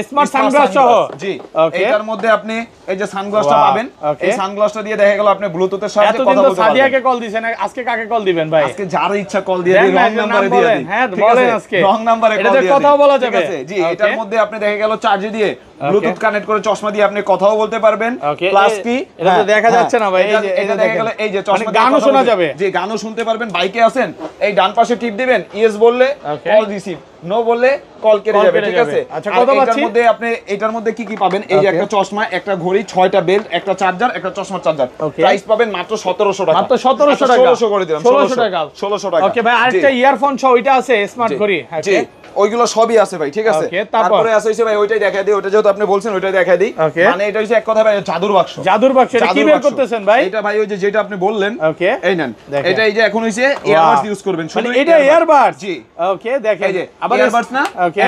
B: স্মার্ট সানগ্লাস সহ।
A: জি, এটার মধ্যে আপনি এই যে সানগ্লাসটা পাবেন, এই সানগ্লাসটা দিয়ে দেখা গেল আপনি ব্লুটুথের সাহায্যে কথা বলতে পারবেন।
B: সাদিয়াকে কল দিবেন, আজকে কাকে কল দিবেন ভাই?
A: আজকে যার ইচ্ছা কল দিয়ে দিন, রং নম্বরে দিয়ে দিন।
B: হ্যাঁ বলেন, আজকে
A: রং নম্বরে কল দিয়ে দিন,
B: কথাও বলা যাবে।
A: জি, এটার মধ্যে আপনি দেখা গেল চার্জে দিয়ে ব্লুটুথ কানেক্ট করে চশমা দিয়ে আপনি কথাও বলতে পারবেন। প্লাস কি
B: এটা তো দেখা যাচ্ছে না ভাই, এই যে
A: এটা দেখা গেল এই যে চশমা দিয়ে
B: গানও শোনা যাবে।
A: জি, গানও শুনতে পারবেন। বাইকে আছেন, এই ডান পাশে টিপ দিবেন, ইয়েস বললে কল রিসিভ, নো বললে কল কেটে যাবে, ঠিক আছে?
B: আচ্ছা, কত পাচ্ছি?
A: এটার মধ্যে আপনি এটার মধ্যে কি কি পাবেন? এই যে একটা চশমা, একটা ঘড়ি, 6টা বেল্ট, একটা চার্জার, একটা চশমার চার্জার। প্রাইস পাবেন মাত্র 1700 টাকা।
B: মাত্র 1700 টাকা।
A: 1600 করে দিলাম,
B: 1600 টাকা।
A: 1600 টাকা।
B: ওকে ভাই, আরেকটা ইয়ারফোন সহ ওইটা আছে স্মার্ট ঘড়ি।
A: জি, ওইগুলো সবই আছে ভাই, ঠিক আছে? তারপরে আছে হইছে ভাই, ওইটাই দেখাই দিই, ওটা যেহেতু আপনি বলছেন ওইটাই দেখাই দিই। মানে এটা হইছে এক কথা ভাই জাদুর বাক্স।
B: জাদুর বাক্স, এটা কি বের করতেছেন ভাই?
A: এটা ভাই ওই যে যেটা আপনি বললেন,
B: ওকে
A: এই নেন। এটা এই যে এখন হইছে ইয়ারবাডস ইউজ করবেন শুধু।
B: মানে এটা ইয়ারবাডস?
A: জি,
B: ওকে, দেখেন
A: এই যে
B: আবার
A: ইয়ারবাডস না?
B: ওকে,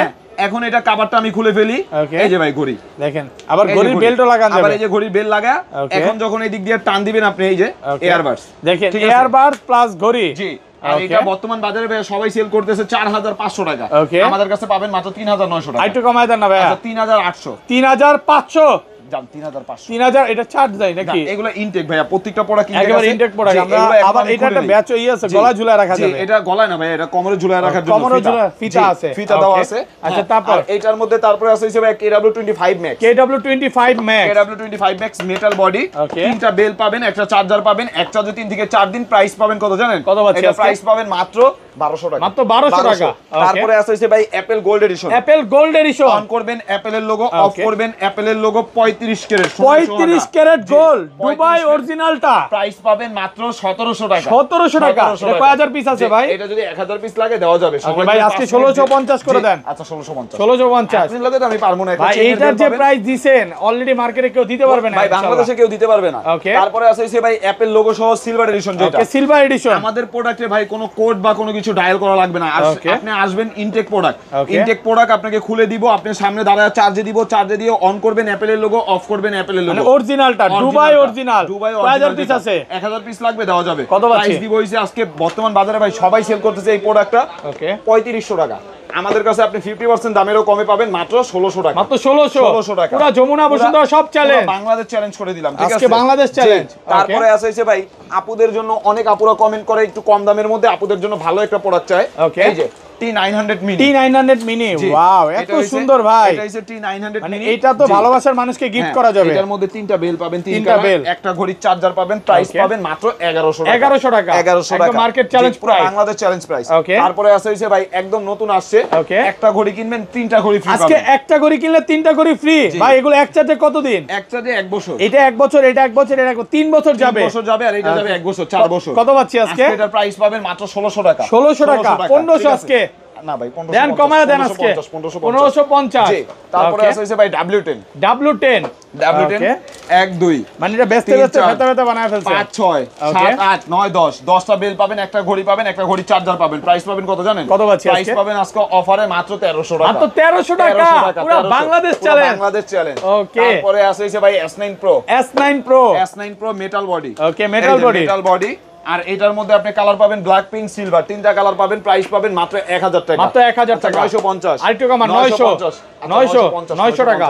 A: এখন এটা কভারটা আমি খুলে ফেলি, এই যে ভাই ঘড়ি
B: দেখেন, আবার ঘড়ির বেল্টও লাগান যাবে।
A: আবার এই যে ঘড়ির বেল লাগা, এখন যখন এই দিক দিয়ে টান দিবেন আপনি, এই যে ইয়ারবাডস,
B: দেখেন ইয়ারবাডস প্লাস ঘড়ি।
A: জি, আর এটা বর্তমান বাজারে ভাই সবাই সেল করতেছে 4500 টাকা। আমাদের কাছে পাবেন মাত্র 3900 টাকা।
B: একটু কমায় দেন না ভাই।
A: আচ্ছা 3800,
B: 3500
A: জান 3500।
B: 3000 এটা চার্জ দেয় নাকি?
A: এগুলো ইনটেক ভাইয়া, প্রত্যেকটা প্রোডাক্ট ইনটেক আছে,
B: একেবারে ইনটেক প্রোডাক্ট। আমরা আবার এটা একটা ব্যাচ ই আছে, গলায় ঝুলায় রাখা যাবে।
A: এটা গলায় না ভাই, এটা কোমরে ঝুলায় রাখার জন্য
B: কোমরে ঝুলায় ফিতা আছে,
A: ফিতা দেওয়া আছে।
B: আচ্ছা, তারপর
A: এটার মধ্যে তারপরে আছে হিসেবে KW25 Max।
B: KW25 Max,
A: KW25 Max metal body, তিনটা বেল পাবেন, একটা চার্জার পাবেন, এক চার্জে 3 থেকে 4 দিন। প্রাইস পাবেন কত জানেন?
B: কত পাচ্ছি?
A: এটা প্রাইস পাবেন মাত্র 1200 টাকা।
B: মাত্র 1200 টাকা।
A: তারপরে আছে হইছে ভাই Apple gold edition.
B: Apple gold edition,
A: on করবেন অ্যাপলের লোগো, অফ করবেন অ্যাপলের logo. 35 carat,
B: 35 carat gold, Dubai অরিজিনালটা।
A: প্রাইস পাবেন মাত্র 1700 টাকা।
B: 1700 টাকা। এটা কয় হাজার পিস আছে ভাই?
A: এটা যদি 1000 পিস লাগে দেওয়া যাবে।
B: ওকে ভাই, আজকে 1650 করে দেন।
A: আচ্ছা 1650,
B: 1650
A: আপনি লাগে তো আমি পারবো না।
B: ভাই এইটার যে প্রাইস দিবেন অলরেডি মার্কেটে কেউ দিতে পারবে না
A: ভাই, বাংলাদেশে কেউ দিতে পারবে না। তারপরে আছে হইছে ভাই অ্যাপল লোগো সহ সিলভার এডিশন, যেটা
B: সিলভার এডিশন।
A: আমাদের প্রোডাক্টে ভাই কোনো কোড বা কোনো কিছু ডায়াল করা লাগবে না। আপনি আসবেন ইনটেক প্রোডাক্ট, ইনটেক প্রোডাক্ট আপনাকে খুলে দিব, আপনি সামনে দাঁড়ায় চার্জে দিব, চার্জে দিয়ে অন করবেন অ্যাপলের লোগো, অফ করবেন অ্যাপলের লোগো।
B: মানে অরিজিনালটা, দুবাই অরিজিনাল।
A: দুবাই
B: কয় হাজার পিস আছে?
A: 1000 পিস লাগবে, দেওয়া যাবে।
B: কত
A: প্রাইস দিব হইছে আজকে বর্তমান বাজারে ভাই সবাই সেল করতেছে এই প্রোডাক্টটা 3500 টাকা। আমাদের কাছে আপনি 50% দামেরও কমে পাবেন মাত্র 1600 টাকা।
B: মাত্র 1600 টাকা। পুরো যমুনা বসুন্ধরা সব চ্যালেঞ্জ,
A: বাংলাদেশ চ্যালেঞ্জ করে দিলাম, ঠিক আছে?
B: আজকে বাংলাদেশ চ্যালেঞ্জ।
A: তারপরে আছে হইছে ভাই আপুদের জন্য, অনেক আপুরা কমেন্ট করে একটু কম দামের মধ্যে আপুদের জন্য ভালো একটা প্রোডাক্ট চাই। এই যে T900 mini.
B: T900 mini, wow, এত সুন্দর ভাই।
A: এটা হইছে T900
B: মানে
A: মিনি।
B: এটা তো ভালোবাসার মানুষকে গিফট করা যাবে।
A: এটার মধ্যে 3টা বেল পাবেন, 3টা বেল, একটা ঘড়ির চার্জার পাবেন। প্রাইস পাবেন মাত্র 1100 টাকা।
B: 1100 টাকা।
A: 1100 টাকা
B: market challenge price,
A: Bangladesh challenge price. তারপরে আছে হইছে ভাই একদম নতুন আসছে, একটা ঘড়ি কিনবেন 3টা ঘড়ি ফ্রি পাবেন।
B: আজকে একটা ঘড়ি কিনলে 3টা ঘড়ি ফ্রি। ভাই এগুলো এক চার্জে কতদিন?
A: এক চার্জে 1 বছর।
B: এটা 1 বছর, এটা 1 বছর, এটা 3 বছর যাবে।
A: 3 বছর যাবে, আর এটা যাবে 1 বছর, 4 বছর।
B: কত পাচ্ছি আজকে?
A: এটার প্রাইস পাবেন মাত্র 1600 টাকা।
B: 1600 টাকা, 1500 আজকে
A: না ভাই, 1550
B: দেন, কমায় দেন আজকে 1550।
A: জি, তারপরে আছে হইছে ভাই W10।
B: W10
A: 1 2
B: মানে এটা বেস্ট বেস্ট বানায় ফেলছে।
A: 5 6 7 8 9 10 10টা বেল পাবেন, একটা ঘড়ি পাবেন, একটা ঘড়ি চার্জার পাবেন। প্রাইস পাবেন কত জানেন?
B: কত পাচ্ছি আজকে?
A: প্রাইস পাবেন আজকে অফারে মাত্র 1300 টাকা।
B: মাত্র 1300 টাকা, পুরো বাংলাদেশ চ্যালেঞ্জ।
A: বাংলাদেশ চ্যালেঞ্জ।
B: ওকে,
A: তারপরে আছে হইছে ভাই S9 Pro।
B: S9 Pro,
A: S9 Pro metal body.
B: Okay, metal body,
A: metal body. আর এটার মধ্যে আপনি কালার পাবেন ব্ল্যাক, পিঙ্ক, সিলভার, 3টা কালার পাবেন। প্রাইস পাবেন মাত্র 1000 টাকা।
B: মাত্র 1000 টাকা।
A: 950,
B: আরেকটু কম, 900 টাকা।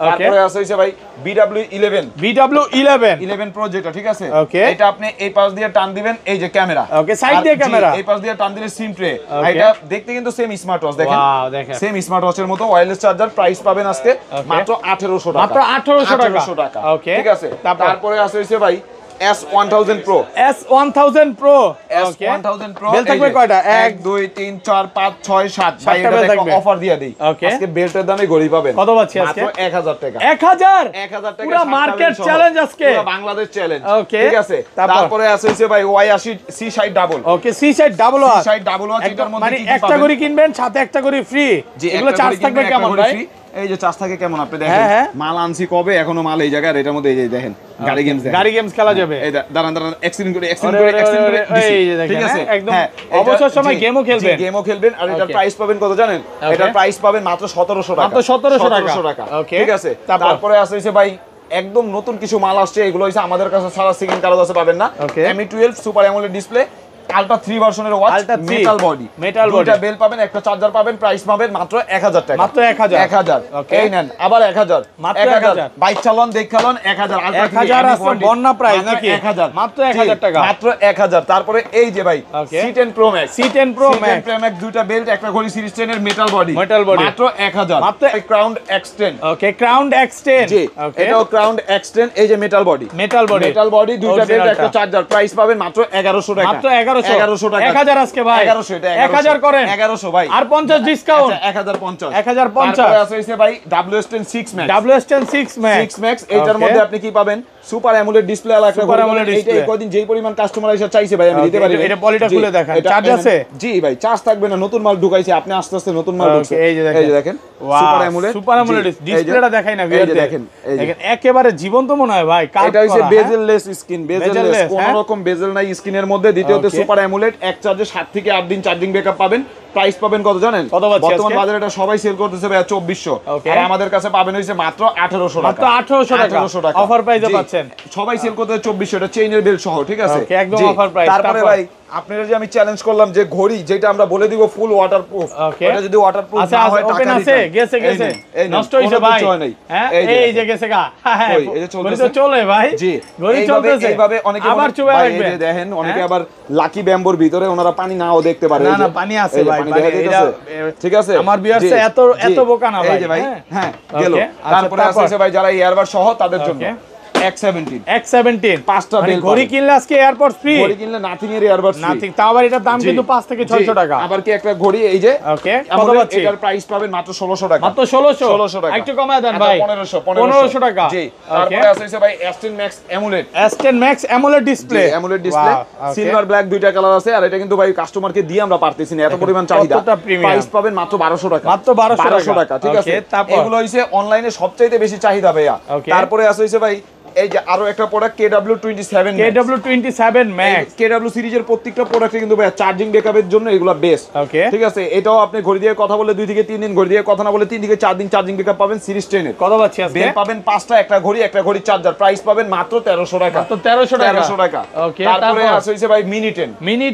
A: তারপরে আছে হইছে ভাই BW11।
B: BW11
A: Pro যেটা, ঠিক আছে? এটা আপনি এই পাশ দিয়ে টান দিবেন, এই যে ক্যামেরা,
B: ওকে, সাইড দিয়ে ক্যামেরা,
A: এই পাশ দিয়ে টান দিলে সিম ট্রে। এটা দেখতে কিন্তু সেম স্মার্ট ওয়াচ, দেখেন,
B: ওয়াও, দেখেন
A: সেম স্মার্ট ওয়াচের মতো ওয়্যারলেস চার্জার। প্রাইস পাবেন আজকে মাত্র 1800 টাকা।
B: মাত্র 1800 টাকা।
A: ওকে, ঠিক আছে? তারপরে আছে হইছে ভাই S1000 Pro।
B: S1000 Pro,
A: S1000 Pro
B: bell থাকবে কয়টা?
A: 1 2 3 4 5 6 7। ভাই এটা একটা অফার দিয়ে দেই, আজকে বেল্টের দামে ঘড়ি পাবেন।
B: কত পাচ্ছি আজকে?
A: মাত্র 1000 টাকা।
B: 1000
A: টাকা।
B: পুরো মার্কেট চ্যালেঞ্জ আজকে,
A: পুরো বাংলাদেশ চ্যালেঞ্জ,
B: ওকে,
A: ঠিক আছে? তারপরে আছে হইছে ভাই Y80 C60 ডাবল।
B: ওকে, C60 double watch.
A: C60 double watch, এটার মধ্যে
B: মানে
A: কি কি পাবেন?
B: একটা ঘড়ি কিনবেন, সাথে একটা ঘড়ি ফ্রি। এগুলো চার্জ থাকবে কেমন ভাই?
A: এই যে চার্জ থাকে কেমন আপনি দেখেন। মাল আনছি কবে, এখনো মাল এই জায়গায়, এটার মধ্যে এই যে দেখেন গাড়ি গেমস খেলা যাবে। এই দাঁড়ান এক্সিডেন্ট করে ঠিক আছে?
B: একদম অবসর সময় গেমও খেলবেন।
A: আর এটার প্রাইস পাবেন কত জানেন? এটার প্রাইস পাবেন মাত্র 1700 টাকা।
B: মাত্র 1700 টাকা।
A: ঠিক আছে? তারপরে আছে হইছে ভাই একদম নতুন কিছু মাল আসছে, এগুলো হইছে আমাদের কাছে সারা সেকেন্ড কারো কাছে পাবেন না। Mi 12 super AMOLED display, ultra 3 ভার্সনের ওয়াচ, মেটাল বডি, দুইটা বেল পাবেন, একটা চার্জার পাবেন, প্রাইস পাবেন মাত্র 1000 টাকা,
B: মাত্র 1000।
A: এই নেন আবার 1000,
B: মাত্র 1000,
A: বাইক চালান দেখ চালান 1000, আলট্রা
B: 1000 আছে বন্যা প্রাইস নাকি?
A: 1000,
B: মাত্র 1000 টাকা,
A: মাত্র 1000। তারপরে এই যে ভাই C10 Pro Max,
B: C10 Pro Max
A: দুইটা বেল্ট, একটা ঘড়ি সিরিজ 10 এর মেটাল বডি, মাত্র 1000,
B: মাত্র
A: ক্রাউন X10,
B: ওকে ক্রাউন X10,
A: জি এটাও ক্রাউন X10, এই যে মেটাল বডি, দুইটা বেল্ট, একটা চার্জার, প্রাইস পাবেন মাত্র 1100 টাকা,
B: মাত্র 1100 টাকা, 1000 আজকে ভাই
A: 1100, এটা
B: 1000 করেন,
A: 1100 ভাই,
B: আর 50 ডিসকাউন্ট,
A: 1050 তারপরে আছে হইছে ভাই WS10 6 Max, এটার মধ্যে আপনি কি পাবেন? সুপার অ্যামোলেড ডিসপ্লে আলা একটা ঘড়ি, এইটা এই কদিন যেই পরিমাণ কাস্টমার এসে চাইছে ভাই আমি দিতে পারি।
B: এটা পলিটা খুলে দেখেন, চার্জ আছে?
A: জি ভাই চার্জ থাকবে না, নতুন মাল ঢুকাইছে, আপনি আস্তে আস্তে নতুন মাল ঢুকছে, এই যে দেখেন সুপার অ্যামোলেড
B: ডিসপ্লেটা দেখাই না ভিউয়ারদের, দেখেন একেবারে জীবন্ত মনে হয় ভাই,
A: এটা হইছে বেজেললেস স্ক্রিন, বেজেললেস কোনো রকম বেজেল নাই স্ক্রিনের মধ্যে। দ্বিতীয়ত সুপার অ্যামোলেড, এক চার্জে 7 থেকে 8 দিন চার্জিং ব্যাকআপ পাবেন। প্রাইস পাবেন কত জানেন? বর্তমান বাজারে এটা সবাই সেল করতেছে ভাই 2400, আর আমাদের কাছে পাবেন হইছে মাত্র 1800 টাকা,
B: মাত্র 1800 টাকা অফার প্রাইসে পাচ্ছেন।
A: সবাই সেল করতেছে 2400, এটা চেইনের বেল সহ, ঠিক আছে
B: একদম অফার প্রাইস।
A: তারপরে ভাই আপনারা যে আমি চ্যালেঞ্জ করলাম যে ঘড়ি যেটা আমরা বলে দিব ফুল ওয়াটারপ্রুফ, এটা যদি ওয়াটারপ্রুফ না হয় টাকা দিতে
B: আছে, গেছে নষ্ট হইছে ভাই, হ্যাঁ এই যে গেছে গা, হ্যাঁ এই যে চলতেছে, চলে ভাই জি ঘড়ি চলতেছে, এইভাবে অনেকে আবার চুবে রাখবে, এই দেখেন অনেকে আবার লাকি ব্যাম্বোর ভিতরে ওনারা পানি নাও দেখতে পারে, না পানি আছে ভাই, এটা ঠিক আছে। আমার ভিউয়ার্স এত বোকা না ভাই, এই যে ভাই হ্যাঁ গেল। তারপরে আছে ভাই যারা এয়ারবাড সহ তাদের জন্য X17 পাঁচটা বেল, ঘড়ি কিনলে আজকে এয়ারপডস ফ্রি, ঘড়ি কিনলে নাথিং এর এয়ারপডস ফ্রি, নাথিং তাও আবার এটার দাম কিন্তু 5 থেকে 600 টাকা। আবার কি একটা ঘড়ি এই যে ওকে কত পাচ্ছি, এটার প্রাইস পাবেন মাত্র 1600 টাকা, মাত্র 1600 টাকা, একটু কমায় দেন ভাই 1500 টাকা। জি তারপরে আছে ভাই S10 Max AMOLED, S10 Max AMOLED display, silver black দুইটা কালার আছে, আর এটা কিন্তু ভাই কাস্টমারকে দিয়ে আমরা পারতেছি না, এত পরিমাণ চাহিদা। প্রাইস পাবেন মাত্র 1200 টাকা, মাত্র 1200 টাকা, ঠিক আছে। এগুলো হইছে অনলাইনে সবচাইতে বেশি চাহিদা ভাইয়া। তারপরে আছে ভাই এই যে আরো একটা প্রোডাক্ট KW27 Max, KW সিরিজের প্রত্যেকটা প্রোডাক্টে কিন্তু ভাই চার্জিং ব্যাকআপের জন্য এগুলো বেস্ট, ঠিক আছে। এটাও আপনি ঘড়ি দিয়ে কথা বলে 2 থেকে 3 দিন, ঘড়ি দিয়ে কথা না বলে 3 থেকে 4 দিন চার্জিং ব্যাকআপ পাবেন। সিরিজ 10 এর কত পাচ্ছি আজকে? বেল পাবেন 5টা, একটা ঘড়ি চার্জার, প্রাইস পাবেন মাত্র 1300 টাকা, মাত্র 1300 টাকা। ওকে তারপরে আছে হইছে ভাই মিনি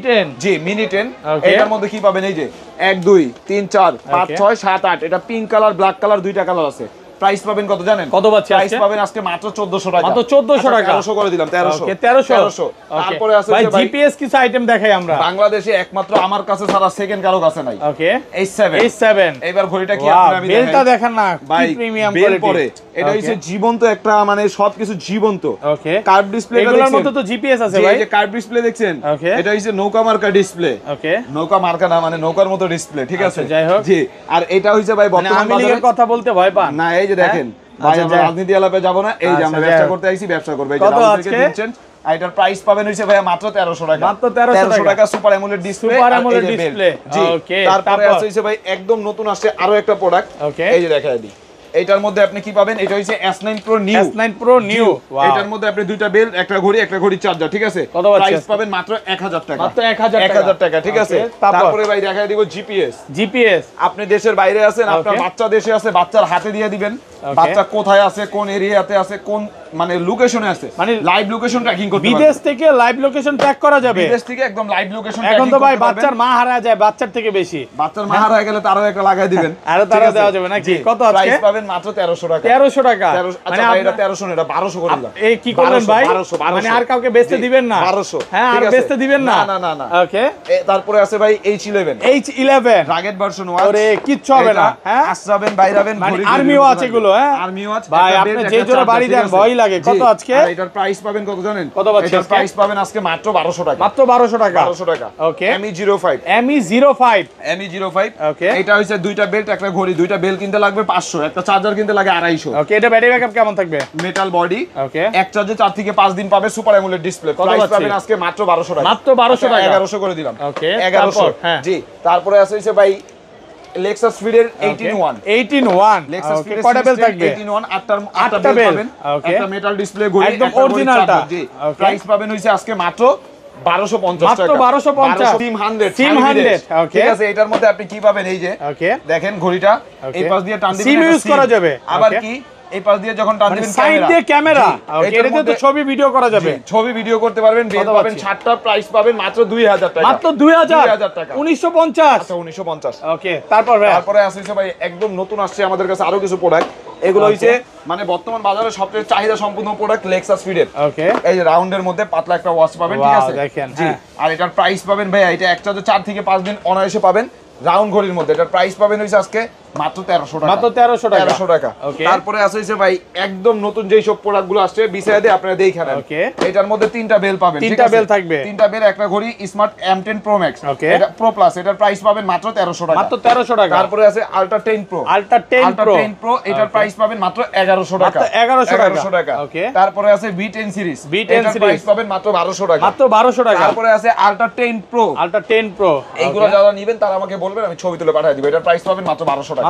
B: 10, জি মিনি 10, এটার মধ্যে কি পাবেন? এই যে 1 2 3 4 5 6 7 8, এটা পিঙ্ক কালার ব্ল্যাক কালার দুইটা কালার আছে। প্রাইস পাবেন কত জানেন? কত পাচ্ছি? প্রাইস পাবেন আজকে মাত্র 1400 টাকা, মাত্র 1400 টাকা, 1300 করে দিলাম, 1300। ওকে 1300। তারপরে আছে ভাই জিপিএস কিছু আইটেম দেখাই আমরা, বাংলাদেশে একমাত্র আমার কাছে ছাড়া সেকেন্ড কারো কাছে নাই। ওকে H7 এইবার ঘড়িটা কি আপনি আমি দেখেন, বেলটা দেখেন না কি প্রিমিয়াম কোয়ালিটি, এটা হইছে জীবন্ত একটা মানে সবকিছু জীবন্ত। ওকে কার্ভ ডিসপ্লে, এগুলোর মধ্যে তো জিপিএস আছে ভাই, এই যে কার্ভ ডিসপ্লে দেখছেন, এটা হইছে নৌকা মার্কা ডিসপ্লে। ওকে নৌকা মার্কা না মানে নৌকার মতো ডিসপ্লে, ঠিক আছে যাই হোক জি। আর এটা হইছে ভাই বর্তমান বাজারে কথা বলতে ভয় পান না, এই যে দেখেন ভাই আমরা রাজনীতি আলাপে যাব না, এই যে আমরা ব্যবসা করতে আইছি, ব্যবসা করব। এই যে রাজনীতিকে দিচ্ছেন, আর এটার প্রাইস পাবেন হইছে ভাই মাত্র 1300 টাকা, মাত্র 1300 টাকা। Super AMOLED display, super AMOLED display, জি। তারপরে আছে হইছে ভাই একদম নতুন আসছে আরো একটা প্রোডাক্ট, এই যে দেখাই দিই। এটার মধ্যে আপনি কি পাবেন? এটা হইছে S9 Pro New, এটার মধ্যে আপনি দুইটা বেল, একটা ঘড়ি চার্জার, ঠিক আছে। প্রাইস পাবেন মাত্র 1000 টাকা, মাত্র 1000 টাকা, ঠিক আছে। তারপরে ভাই দেখাই দিব জিপিএস, আপনি দেশের বাইরে আছেন, আপনার বাচ্চা দেশে আছে, বাচ্চার হাতে দিয়ে দিবেন, বাচ্চা কোথায় আছে, কোন এরিয়াতে আছে, কোন মানে লোকেশনে আছে, মানে লাইভ লোকেশন ট্র্যাকিং করতে পারবেন। বিদেশ থেকে লাইভ লোকেশন ট্র্যাক করা যাবে, বিদেশ থেকে একদম লাইভ লোকেশন ট্র্যাকিং। এখন তো ভাই বাচ্চার মা হারায় যায়, বাচ্চার থেকে বেশি, বাচ্চার মা হারায় গেলে তারও একটা লাগাই দিবেন, আরো তারা দেওয়া যাবে নাকি? কত আজকে? প্রাইস পাবেন মাত্র 1300 টাকা, 1300 টাকা। মানে ভাই এটা 1300 না, এটা 1200 করে দিলাম। এই কি করবেন ভাই? 1200 মানে আর কাউকে বেচতে দিবেন না? 1200, হ্যাঁ আর বেচতে দিবেন না? না না। ওকে তারপরে আছে ভাই H11 রাগেট ভার্সন 1, আরে কিচ্ছু হবে না, হ্যাঁ আসবেন বাইরাবেন, ঘড়ি আর্মিও আছে এগুলো, হ্যাঁ আর্মিও আছে ভাই, আপনি যে জোরে বাড়ি দেন ভয় লাগে। কত আজকে? আর এটার প্রাইস পাবেন কত জানেন? কত পাচ্ছেন? এটার প্রাইস পাবেন আজকে মাত্র 1200 টাকা, মাত্র 1200 টাকা। ওকে ME05, ওকে এটা হইছে দুইটা বেল্ট, একটা ঘড়ি, দুইটা বেল কিনতে লাগবে 500, একটা চার্জার কিনতে লাগে 250। ওকে এটা ব্যাটারি ব্যাকআপ কেমন থাকবে? মেটাল বডি, ওকে এক চার্জে 4 থেকে 5 দিন পাবে, সুপার অ্যামোলেড ডিসপ্লে। প্রাইস পাবেন আজকে মাত্র 1200 টাকা, মাত্র 1200 টাকা, 1100 করে দিলাম। ওকে 1100, জি। তারপরে আছে হইছে ভাই Lexus Speed এর 18 Lexus Speed এর কয়টা বেল থাকবে? 18 আটটা বেল পাবেন, একটা মেটাল ডিসপ্লে ঘড়ি, একদম অরিজিনালটা। প্রাইস পাবেন হইছে আজকে মাত্র 1250 টাকা, মাত্র 1250। সিম 100, ওকে ঠিক আছে। এটার মধ্যে আপনি কি পাবেন? এই যে ওকে দেখেন ঘড়িটা এই পাশ দিয়ে টান দিবেন, সিম ইউজ করা যাবে। আবার কি
A: এই পাশ দিয়ে যখন টান দিবেন
B: সাইড দিয়ে ক্যামেরা এটাতে তো ছবি ভিডিও করা যাবে
A: ছবি ভিডিও করতে পারবেন বেল পাবেন 60টা প্রাইস পাবেন মাত্র 2000 টাকা
B: মাত্র 2000
A: টাকা
B: 1950
A: আচ্ছা 1950
B: ওকে তারপরে
A: আসছে ভাই একদম নতুন আসছে আমাদের কাছে আরো কিছু প্রোডাক্ট এগুলো হইছে মানে বর্তমান বাজারে সবচেয়ে চাহিদা সম্পূর্ণ প্রোডাক্ট লেক্সাস ফিডের
B: ওকে
A: এই যে রাউন্ডের মধ্যে পাতলা একটা ওয়াচ পাবেন ঠিক আছে
B: দেখেন
A: জি আর এটার প্রাইস পাবেন ভাই এটা একটা 4 থেকে 5 দিন অনায়াসে পাবেন রাউন্ড ঘড়ির মধ্যে এটার প্রাইস পাবেন হইছে আজকে মাত্র 1300 টাকা
B: মাত্র 1300 টাকা
A: তারপরে আছে হইছে ভাই একদম নতুন যেই সব প্রোডাক্টগুলো আসছে বিসাইডে আপনারা দেখে নেন এটার মধ্যে তিনটা বেল পাবেন
B: তিনটা বেল থাকবে
A: তিনটা বেল একটা ঘড়ি স্মার্ট M10 Pro Max এটা Pro Plus এটার প্রাইস পাবেন মাত্র 1300 টাকা
B: মাত্র 1300 টাকা
A: তারপরে আছে Ultra 10 Pro এটার প্রাইস পাবেন মাত্র 1100 টাকা
B: মাত্র 1100 টাকা
A: তারপরে আছে V10 সিরিজ এটার প্রাইস পাবেন মাত্র 1200 টাকা
B: মাত্র 1200 টাকা
A: তারপরে আছে Ultra 10 Pro
B: এইগুলো
A: যারা নেবেন তারা আমাকে বলবেন আমি ছবি তুলে পাঠিয়ে দিব এটার প্রাইস পাবেন মাত্র 1200 টাকা